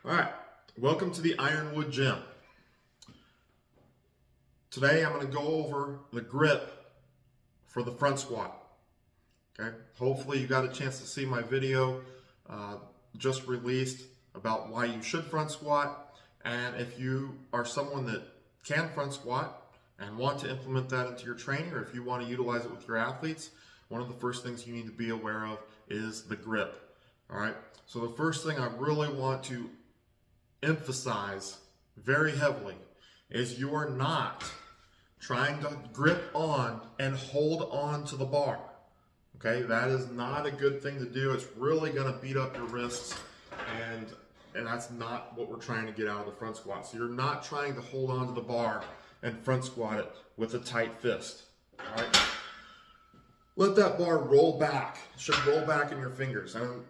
All right, welcome to the Ironwood Gym. Today I'm going to go over the grip for the front squat. Okay, hopefully you got a chance to see my video just released about why you should front squat, and if you are someone that can front squat and want to implement that into your training, or if you want to utilize it with your athletes, one of the first things you need to be aware of is the grip. All right, so the first thing I really want to emphasize very heavily is you are not trying to grip on and hold on to the bar. Okay, that is not a good thing to do. It's really going to beat up your wrists, and that's not what we're trying to get out of the front squat. So you're not trying to hold on to the bar and front squat it with a tight fist. All right, let that bar roll back. It should roll back in your fingers. And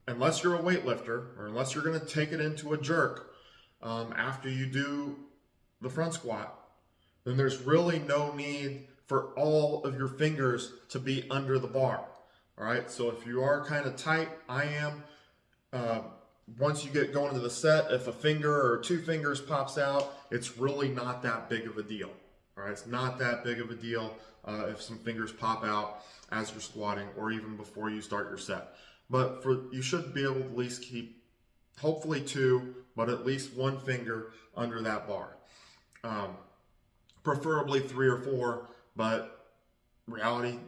unless you're a weightlifter, or unless you're going to take it into a jerk after you do the front squat, then there's really no need for all of your fingers to be under the bar. All right, so if you are kind of tight, I am, once you get going into the set, if a finger or two fingers pops out, it's really not that big of a deal. All right, it's not that big of a deal if some fingers pop out as you're squatting or even before you start your set. But you should be able to at least keep, hopefully two, but at least one finger under that bar. Preferably three or four, but reality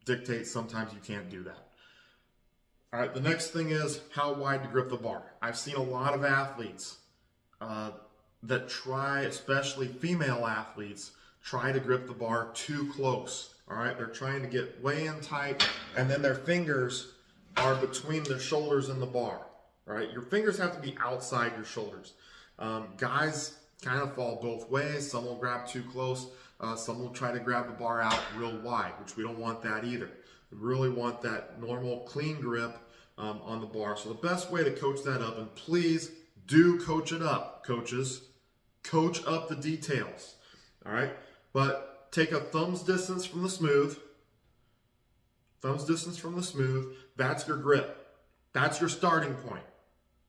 dictates sometimes you can't do that. All right, the next thing is how wide to grip the bar. I've seen a lot of athletes that try, especially female athletes, try to grip the bar too close. All right, they're trying to get way in tight, and then their fingers are between the shoulders and the bar. All right, your fingers have to be outside your shoulders. Guys kind of fall both ways. Some will grab too close. Some will try to grab the bar out real wide, which we don't want that either. We really want that normal, clean grip on the bar. So the best way to coach that up, and please do coach it up, coaches. Coach up the details. All right, but take a thumb's distance from the smooth. Thumb's distance from the smooth. That's your grip. That's your starting point.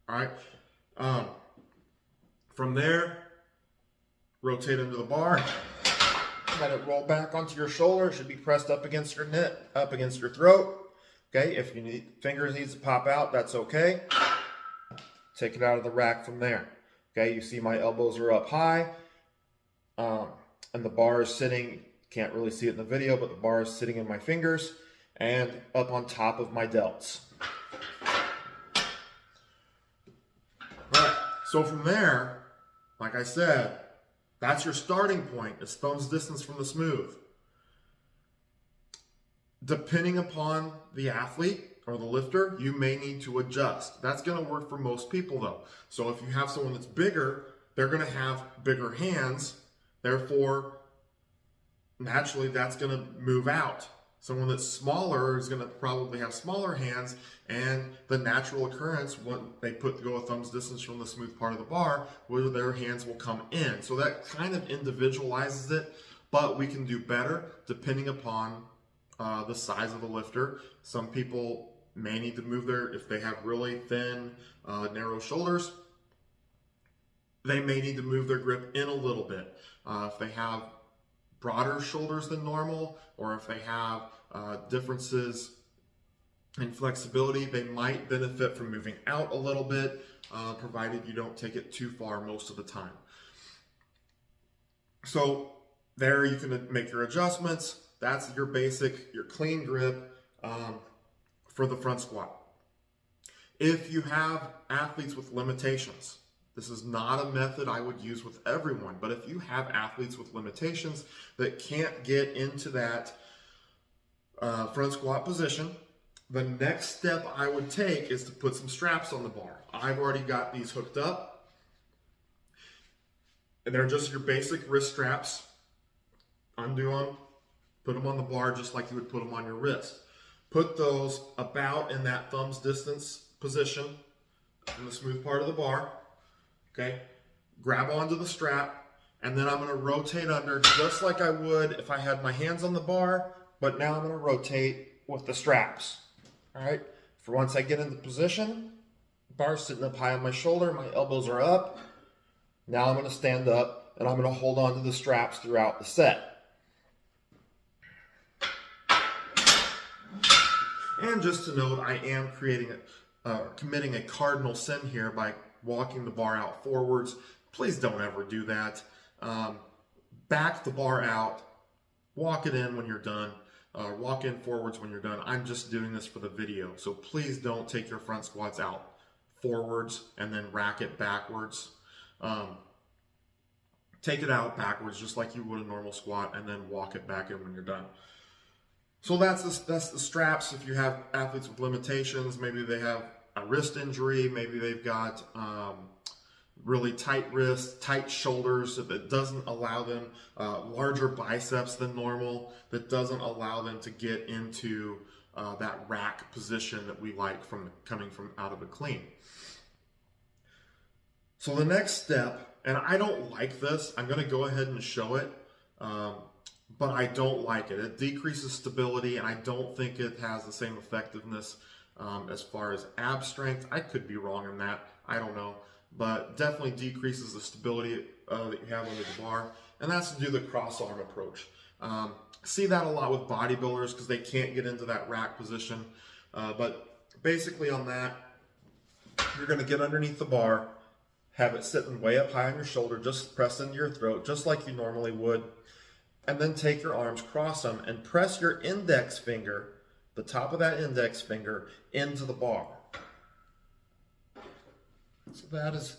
All right. From there, rotate into the bar. Let it roll back onto your shoulder. It should be pressed up against your neck, up against your throat. Okay. If you need fingers needs to pop out, that's okay. Take it out of the rack from there. Okay. You see my elbows are up high, and the bar is sitting. Can't really see it in the video, but the bar is sitting in my fingers and up on top of my delts. All right, so from there, like I said, that's your starting point, is thumb's distance from the smooth. Depending upon the athlete or the lifter, you may need to adjust. That's gonna work for most people though. So if you have someone that's bigger, they're gonna have bigger hands, therefore, naturally that's gonna move out. Someone that's smaller is going to probably have smaller hands, and the natural occurrence when they go a thumb's distance from the smooth part of the bar, where their hands will come in. So that kind of individualizes it, but we can do better depending upon the size of the lifter. Some people may need to move if they have really thin, narrow shoulders, they may need to move their grip in a little bit. If they have broader shoulders than normal, or if they have differences in flexibility, they might benefit from moving out a little bit, provided you don't take it too far most of the time. So there you can make your adjustments. That's your basic, your clean grip for the front squat. If you have athletes with limitations, this is not a method I would use with everyone, but if you have athletes with limitations that can't get into that front squat position, the next step I would take is to put some straps on the bar. I've already got these hooked up, and they're just your basic wrist straps. Undo them, put them on the bar just like you would put them on your wrist. Put those about in that thumb's distance position in the smooth part of the bar. Okay, grab onto the strap, and then I'm going to rotate under just like I would if I had my hands on the bar, but now I'm going to rotate with the straps. All right, for once I get into position, bar sitting up high on my shoulder, my elbows are up. Now I'm going to stand up and I'm going to hold on to the straps throughout the set. And just to note, I am committing a cardinal sin here by walking the bar out forwards. Please don't ever do that. Back the bar out, walk it in when you're done, walk in forwards when you're done. I'm just doing this for the video, so please don't take your front squats out forwards and then rack it backwards. Take it out backwards just like you would a normal squat, and then walk it back in when you're done. So that's the straps. If you have athletes with limitations, maybe they have a wrist injury, maybe they've got really tight wrists, tight shoulders that doesn't allow them, larger biceps than normal, that doesn't allow them to get into that rack position that we like coming from out of a clean. So the next step, and I don't like this, I'm going to go ahead and show it. But I don't like it. It decreases stability, and I don't think it has the same effectiveness as far as ab strength. I could be wrong in that. I don't know. But definitely decreases the stability that you have under the bar. And that's to do the cross arm approach. See that a lot with bodybuilders because they can't get into that rack position. But basically on that, you're going to get underneath the bar, have it sitting way up high on your shoulder, just pressed into your throat, just like you normally would. And then take your arms, cross them, and press your index finger, the top of that index finger, into the bar. So that is,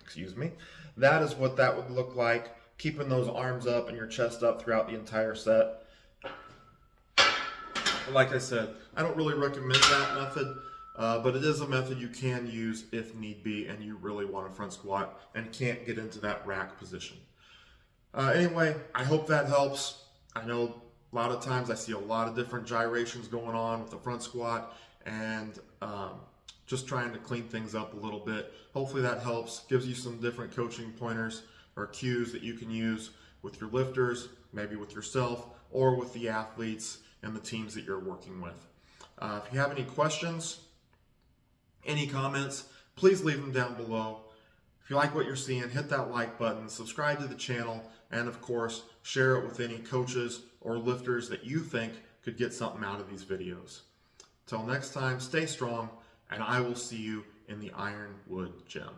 excuse me, that is what that would look like, keeping those arms up and your chest up throughout the entire set. Like I said, I don't really recommend that method, but it is a method you can use if need be and you really want a front squat and can't get into that rack position. Anyway, I hope that helps. I know a lot of times I see a lot of different gyrations going on with the front squat, and just trying to clean things up a little bit. Hopefully that helps, gives you some different coaching pointers or cues that you can use with your lifters, maybe with yourself, or with the athletes and the teams that you're working with. If you have any questions, any comments, please leave them down below. If you like what you're seeing, hit that like button, subscribe to the channel, and of course, share it with any coaches or lifters that you think could get something out of these videos. Till next time, stay strong, and I will see you in the Ironwood Gym.